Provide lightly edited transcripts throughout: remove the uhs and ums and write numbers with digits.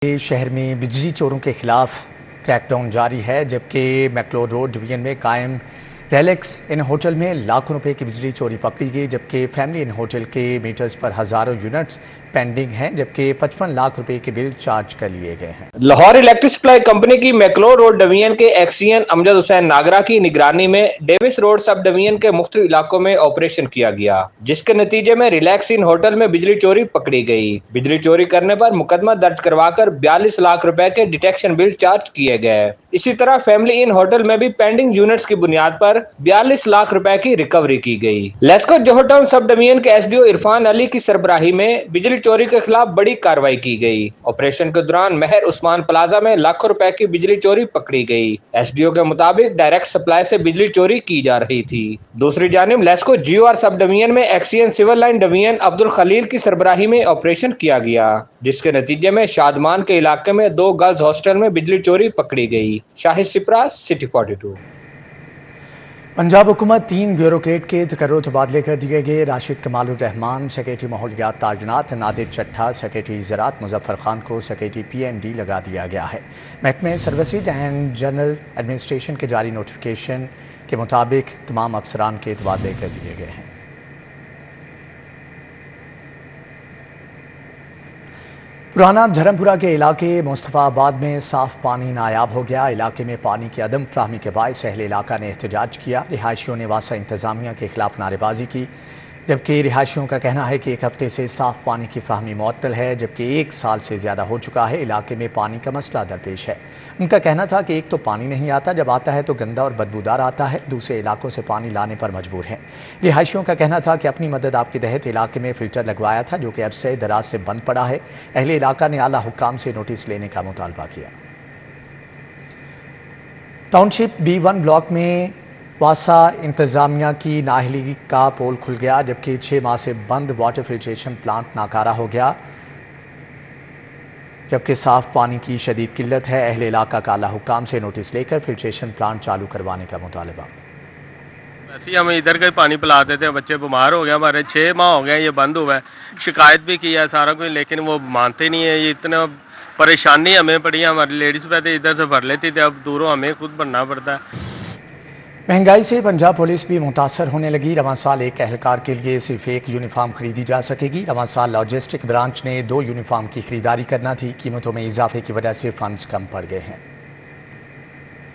شہر میں بجلی چوروں کے خلاف کریک ڈاؤن جاری ہے، جبکہ میکلور روڈ ڈویژن میں قائم ریلیکس ان ہوٹل میں لاکھوں روپے کی بجلی چوری پکڑی گئی، جبکہ فیملی ان ہوٹل کے میٹرز پر ہزاروں یونٹس پینڈنگ ہیں، جبکہ 55 لاکھ روپے کے بل چارج کر لیے گئے ہیں۔ لاہور الیکٹرک سپلائی کمپنی کی میکلور روڈ ڈویژن کے ایکسین امجد حسین ناگرہ کی نگرانی میں ڈیوس روڈ سب ڈویژن کے مختلف علاقوں میں آپریشن کیا گیا، جس کے نتیجے میں ریلیکس ان ہوٹل میں بجلی چوری پکڑی گئی۔ بجلی چوری کرنے پر مقدمہ درج کروا کر 42 لاکھ روپے کے ڈیٹیکشن بل چارج کیے گئے۔ اسی طرح فیملی ان ہوٹل میں بھی پینڈنگ یونٹس کی بنیاد پر 42 لاکھ روپے کی ریکوری کی گئی۔ لیسکو جوہر ٹاؤن سب ڈویژن کے ایس ڈی او عرفان علی کی سربراہی میں بجلی چوری کے خلاف بڑی کارروائی کی گئی۔ آپریشن کے دوران مہر عثمان پلازا میں لاکھوں روپے کی بجلی چوری پکڑی گئی۔ ایس ڈی او کے مطابق ڈائریکٹ سپلائی سے بجلی چوری کی جا رہی تھی۔ دوسری جانب LESCO GOR sub division میں XEN civil line division Abdul Khalil کی سربراہی میں آپریشن کیا گیا، جس کے نتیجے میں شادمان کے علاقے میں 2 گرلز ہاسٹل میں بجلی چوری پکڑی گئی۔ شاہد سپرا، سٹی 42۔ پنجاب حکومت 3 بیوروکریٹ کے تقرر تبادلے کر دیے گئے۔ راشد کمال الرحمان سیکریٹری ماحولیات تعینات، نادر چٹھا سیکریٹری زراعت، مظفر خان کو سیکریٹری پی این ڈی لگا دیا گیا ہے۔ محکمہ سروسز اینڈ جنرل ایڈمنسٹریشن کے جاری نوٹیفیکیشن کے مطابق تمام افسران کے تبادلے کر دیے گئے ہیں۔ پرانا دھرمپورہ کے علاقے مصطفیٰ آباد میں صاف پانی نایاب ہو گیا۔ علاقے میں پانی کی عدم فراہمی کے باعث اہل علاقہ نے احتجاج کیا۔ رہائشیوں نے واسطہ انتظامیہ کے خلاف نعرے بازی کی، جبکہ رہائشیوں کا کہنا ہے کہ 1 ہفتے سے صاف پانی کی فراہمی معطل ہے، جبکہ 1 سال سے زیادہ ہو چکا ہے۔ علاقے میں پانی کا مسئلہ درپیش ہے۔ ان کا کہنا تھا کہ ایک تو پانی نہیں آتا، جب آتا ہے تو گندا اور بدبودار آتا ہے، دوسرے علاقوں سے پانی لانے پر مجبور ہیں۔ رہائشیوں کا کہنا تھا کہ اپنی مدد آپ کے تحت علاقے میں فلٹر لگوایا تھا، جو کہ عرصے دراز سے بند پڑا ہے۔ اہل علاقہ نے اعلیٰ حکام سے نوٹس لینے کا مطالبہ کیا۔ ٹاؤن شپ B1 بلاک میں واسا انتظامیہ کی نااہلی کا پول کھل گیا، جبکہ 6 ماہ سے بند واٹر فلٹریشن پلانٹ ناکارہ ہو گیا، جبکہ صاف پانی کی شدید قلت ہے۔ اہل علاقہ کا اعلیٰ حکام سے نوٹس لے کر فلٹریشن پلانٹ چالو کروانے کا مطالبہ۔ ویسے ہی ہم ادھر کا ہی پانی پلاتے تھے، بچے بیمار ہو گئے، ہمارے 6 ماہ ہو گئے یہ بند ہوا ہے۔ شکایت بھی کی ہے سارا کوئی، لیکن وہ مانتے نہیں ہیں۔ یہ اتنا پریشانی ہمیں پڑی ہے، ہماری لیڈیز پہ تو ادھر سے بھر لیتی تھی، اب دوروں ہمیں خود بھرنا پڑتا ہے۔ مہنگائی سے پنجاب پولیس بھی متاثر ہونے لگی۔ رواں سال ایک اہلکار کے لیے صرف 1 یونیفارم خریدی جا سکے گی۔ رواں سال لاجسٹک برانچ نے 2 یونیفارم کی خریداری کرنا تھی۔ قیمتوں میں اضافے کی وجہ سے فنڈز کم پڑ گئے ہیں۔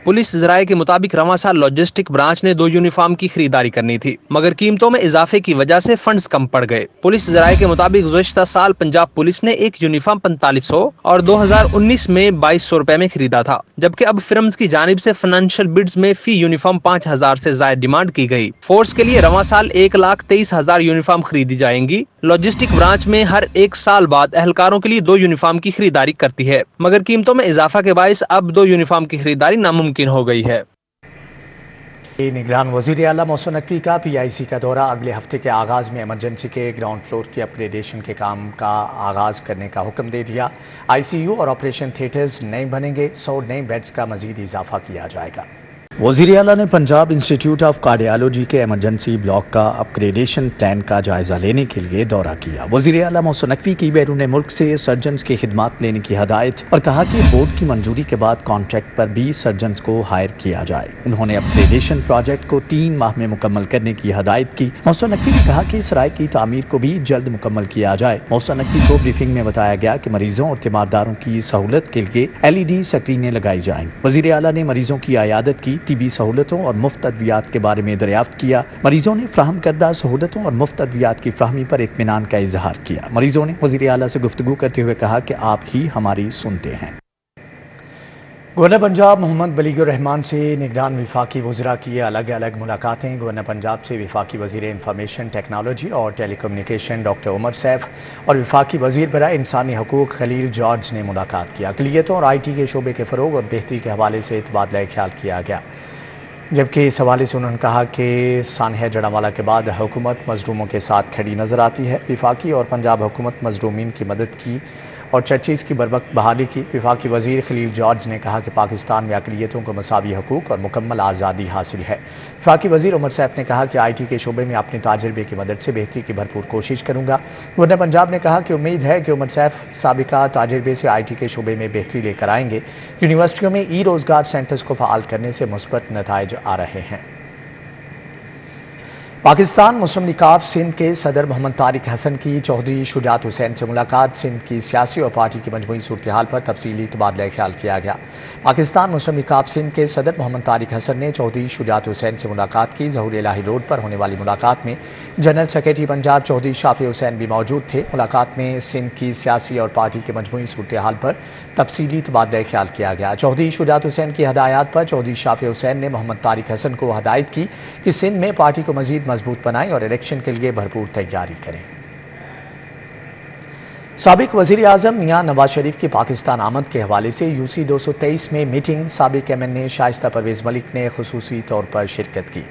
پولیس ذرائع کے مطابق رواں سال لاجسٹک برانچ نے 2 یونیفارم کی خریداری کرنی تھی، مگر قیمتوں میں اضافے کی وجہ سے فنڈز کم پڑ گئے۔ پولیس ذرائع کے مطابق گزشتہ سال پنجاب پولیس نے 1 یونیفارم 4500 اور 2019 میں 2200 روپے میں خریدا تھا، جبکہ اب فرمز کی جانب سے فائنینشیل بڈز میں فی یونیفارم 5000 سے زائد ڈیمانڈ کی گئی۔ فورس کے لیے رواں سال 1,23,000 یونیفارم خریدی جائیں گی۔ لاجسٹک برانچ میں ہر 1 سال بعد اہلکاروں کے لیے 2 یونیفارم کی خریداری کرتی ہے، مگر قیمتوں میں اضافہ کے باعث اب 2 یونیفارم کی خریداری ناممکن ہو گئی ہے۔ نگران وزیر اعلیٰ محسن نقوی کا PIC کا دورہ۔ اگلے ہفتے کے آغاز میں ایمرجنسی کے گراؤنڈ فلور کی اپ گریڈیشن کے کام کا آغاز کرنے کا حکم دے دیا۔ ICU اور آپریشن تھیٹرز نئے بنیں گے، 100 نئے بیڈز کا مزید اضافہ کیا جائے گا۔ وزیر اعلیٰ نے پنجاب انسٹیٹیوٹ آف کارڈیالوجی کے ایمرجنسی بلاک کا اپ گریڈیشن پلان کا جائزہ لینے کے لیے دورہ کیا۔ وزیر اعلیٰ محسن نقوی کی بیرون ملک سے سرجنز کی خدمات لینے کی ہدایت، اور کہا کہ بورڈ کی منظوری کے بعد کانٹریکٹ پر بھی سرجنز کو ہائر کیا جائے۔ انہوں نے اپ گریڈیشن پروجیکٹ کو 3 ماہ میں مکمل کرنے کی ہدایت کی۔ محسن نقوی نے کہا کہ سرائے کی تعمیر کو بھی جلد مکمل کیا جائے۔ محسن نقوی کو بریفنگ میں بتایا گیا کہ مریضوں اور تیمارداروں کی سہولت کے لیے LED سکرینیں لگائی جائیں۔ وزیر اعلیٰ نے مریضوں کی عیادت کی، طبی سہولتوں اور مفت ادویات کے بارے میں دریافت کیا۔ مریضوں نے فراہم کردہ سہولتوں اور مفت ادویات کی فراہمی پر اطمینان کا اظہار کیا۔ مریضوں نے وزیر اعلیٰ سے گفتگو کرتے ہوئے کہا کہ آپ ہی ہماری سنتے ہیں۔ گورنر پنجاب محمد بلیغ الرحمان سے نگران وفاقی وزراء کی الگ الگ ملاقاتیں۔ گورنر پنجاب سے وفاقی وزیر انفارمیشن ٹیکنالوجی اور ٹیلی کمیونیکیشن ڈاکٹر عمر سیف اور وفاقی وزیر برائے انسانی حقوق خلیل جارج نے ملاقات کی۔ اقلیتوں اور IT کے شعبے کے فروغ اور بہتری کے حوالے سے تبادلہ خیال کیا گیا، جبکہ اس حوالے سے انہوں نے کہا کہ سانحہ جڑاوالا کے بعد حکومت مظلوموں کے ساتھ کھڑی نظر آتی ہے۔ وفاقی اور پنجاب حکومت مظلومین کی مدد کی اور چرچز کی بروقت بحالی کی۔ وفاقی وزیر خلیل جارج نے کہا کہ پاکستان میں اقلیتوں کو مساوی حقوق اور مکمل آزادی حاصل ہے۔ وفاقی وزیر عمر سیف نے کہا کہ IT کے شعبے میں اپنے تجربے کی مدد سے بہتری کی بھرپور کوشش کروں گا۔ گورنر پنجاب نے کہا کہ امید ہے کہ عمر سیف سابقہ تجربے سے IT کے شعبے میں بہتری لے کر آئیں گے۔ یونیورسٹیوں میں روزگار سینٹرز کو فعال کرنے سے مثبت نتائج آ رہے ہیں۔ پاکستان مسلم لیگ آف سندھ کے صدر محمد طارق حسن کی چودھری شجاعت حسین سے ملاقات۔ سندھ کی سیاسی اور پارٹی کی مجموعی صورتحال پر تفصیلی تبادلہ خیال کیا گیا۔ پاکستان مسلم لیگ آف سندھ کے صدر محمد طارق حسن نے چودھری شجاعت حسین سے ملاقات کی۔ ظہور الہی روڈ پر ہونے والی ملاقات میں جنرل سیکرٹری پنجاب چودھری شافی حسین بھی موجود تھے۔ ملاقات میں سندھ کی سیاسی اور پارٹی کی مجموعی صورتحال پر تفصیلی تبادلہ خیال کیا گیا۔ چودھری شجاعت حسین کی ہدایات پر چودھری شافی حسین نے محمد طارق حسن کو ہدایت کی کہ سندھ میں پارٹی کو مزید مضبوط بنائیں اور الیکشن کے لیے بھرپور تیاری کریں۔ سابق وزیر اعظم میاں نواز شریف کی پاکستان آمد کے حوالے سے UC 223 میں میٹنگ۔ سابق MNA شائستہ پرویز ملک نے خصوصی طور پر شرکت کی۔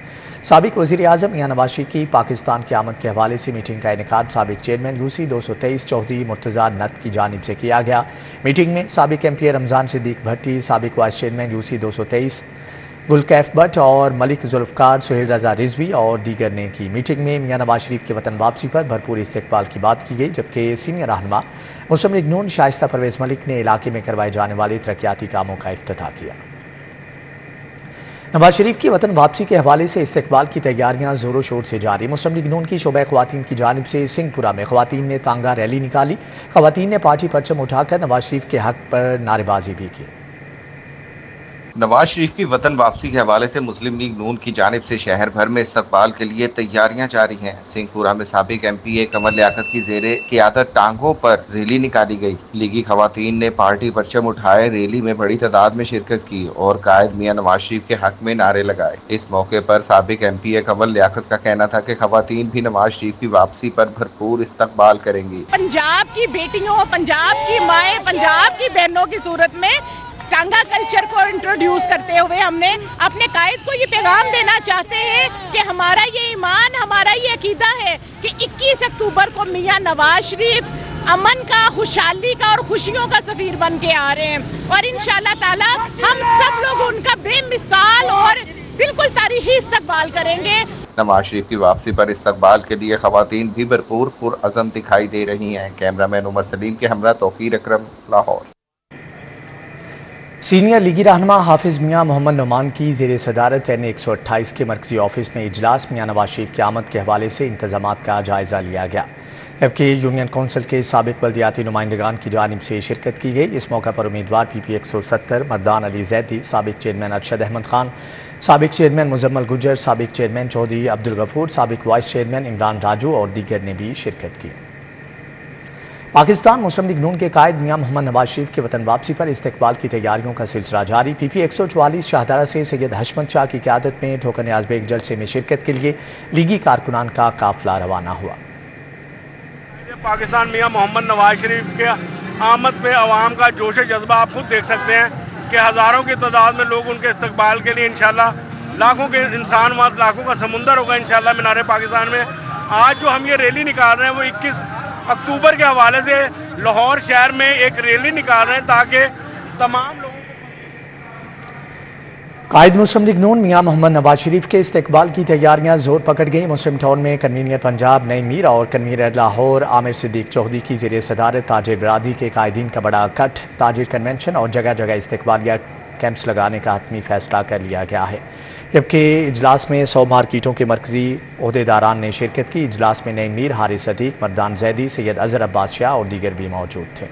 سابق وزیر اعظم میاں نواز شریف کی پاکستان کی آمد کے حوالے سے میٹنگ کا انعقاد سابق چیئرمین UC 223 چودھری مرتضیٰ نت کی جانب سے کیا گیا۔ میٹنگ میں سابق MP رمضان صدیق بھٹی، سابق وائس چیئرمین UC 223 گلکیف بٹ اور ملک ذوالفقار، سہیل رضا رضوی اور دیگر نے کی۔ میٹنگ میں میاں نواز شریف کے وطن واپسی پر بھرپور استقبال کی بات کی گئی، جبکہ سینئر رہنما مسلم لیگ نون شائستہ پرویز ملک نے علاقے میں کروائے جانے والے ترقیاتی کاموں کا افتتاح کیا۔ نواز شریف کی وطن واپسی کے حوالے سے استقبال کی تیاریاں زور و شور سے جاری۔ مسلم لیگ نون کی شعبہ خواتین کی جانب سے سنگھ پورہ میں خواتین نے تانگا ریلی نکالی۔ خواتین نے پارٹی پرچم اٹھا کر نواز شریف کے حق پر نعرے بازی بھی کی۔ نواز شریف کی وطن واپسی کے حوالے سے مسلم لیگ نون کی جانب سے شہر بھر میں استقبال کے لیے تیاریاں جاری ہیں۔ سنگھ پورہ میں سابق MPA قمر لیاقت کی زیر قیادت ٹانگوں پر ریلی نکالی گئی۔ لیگی خواتین نے پارٹی پرچم اٹھائے، ریلی میں بڑی تعداد میں شرکت کی اور قائد میاں نواز شریف کے حق میں نعرے لگائے۔ اس موقع پر سابق MPA قمر لیاقت کا کہنا تھا کہ خواتین بھی نواز شریف کی واپسی پر بھرپور استقبال کریں گی۔ پنجاب کی بیٹیوں، پنجاب کی مائیں، پنجاب کی بہنوں کی صورت میں ٹانگا کلچر کو انٹروڈیوس کرتے ہوئے ہم نے اپنے قائد کو یہ پیغام دینا چاہتے ہیں کہ ہمارا یہ ایمان، ہمارا یہ عقیدہ ہے کہ 21 اکتوبر کو میاں نواز شریف امن کا، خوشحالی کا اور خوشیوں کا سفیر بن کے آ رہے ہیں، اور انشاءاللہ تعالی ہم سب لوگ ان کا بے مثال اور بالکل تاریخی استقبال کریں گے۔ نواز شریف کی واپسی پر استقبال کے لیے خواتین بھی بھرپور پرعزم دکھائی دے رہی ہیں۔ کیمرہ مین عمر سلیم کے ہمراہ توقیر اکرم، لاہور۔ سینئر لیگی رہنما حافظ میاں محمد نعمان کی زیر صدارت N 128 کے مرکزی آفس میں اجلاس۔ میاں نواز شریف کی آمد کے حوالے سے انتظامات کا جائزہ لیا گیا، جبکہ یونین کونسل کے سابق بلدیاتی نمائندگان کی جانب سے شرکت کی گئی۔ اس موقع پر امیدوار PP 170 مردان علی زیدی، سابق چیئرمین ارشد احمد خان، سابق چیئرمین مزمل گجر، سابق چیئرمین چودھری عبدالغفور، سابق وائس چیئرمین عمران راجو اور دیگر نے بھی شرکت کی۔ پاکستان مسلم لیگ نون کے قائد میاں محمد نواز شریف کے وطن واپسی پر استقبال کی تیاریوں کا سلسلہ جاری۔ PP 144 شاہدرہ سے سید حشمت شاہ کی قیادت میں ٹھوکر نیاز بیگ جلسے میں شرکت کے لیے لیگی کارکنان کا قافلہ روانہ ہوا۔ پاکستان میاں محمد نواز شریف کے آمد پہ عوام کا جوش جذبہ آپ خود دیکھ سکتے ہیں کہ ہزاروں کی تعداد میں لوگ ان کے استقبال کے لیے انشاءاللہ لاکھوں کے انسان لاکھوں کا سمندر ہوگا انشاءاللہ مینار پاکستان میں۔ آج جو ہم یہ ریلی نکال رہے ہیں وہ 21 اکتوبر کے حوالے سے لاہور شہر میں ایک ریلی نکال رہے ہیں تاکہ تمام لوگوں قائد مسلم لیگ نون میاں محمد نواز شریف کے استقبال کی تیاریاں زور پکڑ گئی۔ مسلم ٹاؤن میں کنوینر پنجاب نعیم میر اور کنوینر لاہور عامر صدیق چودھری کی زیر صدارت تاجر برادری کے قائدین کا بڑا اکٹھ تاجر کنونشن اور جگہ جگہ استقبالیہ کیمپس لگانے کا حتمی فیصلہ کر لیا گیا ہے، جبکہ اجلاس میں 100 مارکیٹوں کے مرکزی عہدیداران نے شرکت کی۔ اجلاس میں نعیم میر، حارث صدیق، مردان زیدی، سید اظہر عباس شاہ اور دیگر بھی موجود تھے۔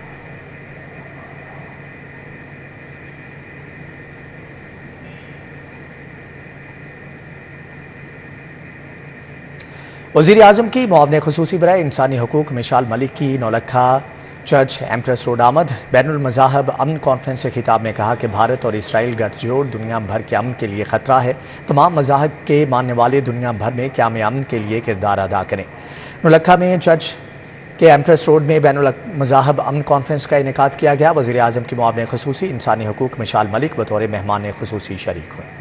وزیر اعظم کی معاون خصوصی برائے انسانی حقوق مشال ملک کی نولکھا چرچ ایمپریس روڈ آمد۔ بین المذاہب امن کانفرنس سے خطاب میں کہا کہ بھارت اور اسرائیل گٹھ جوڑ دنیا بھر کے امن کے لیے خطرہ ہے۔ تمام مذاہب کے ماننے والے دنیا بھر میں قیام امن کے لیے کردار ادا کریں۔ نولکھا میں چرچ کے ایمپریس روڈ میں بین المذاہب امن کانفرنس کا انعقاد کیا گیا۔ وزیر اعظم کی معاون خصوصی انسانی حقوق مشال ملک بطور مہمان خصوصی شریک ہوئے۔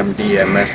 MD MS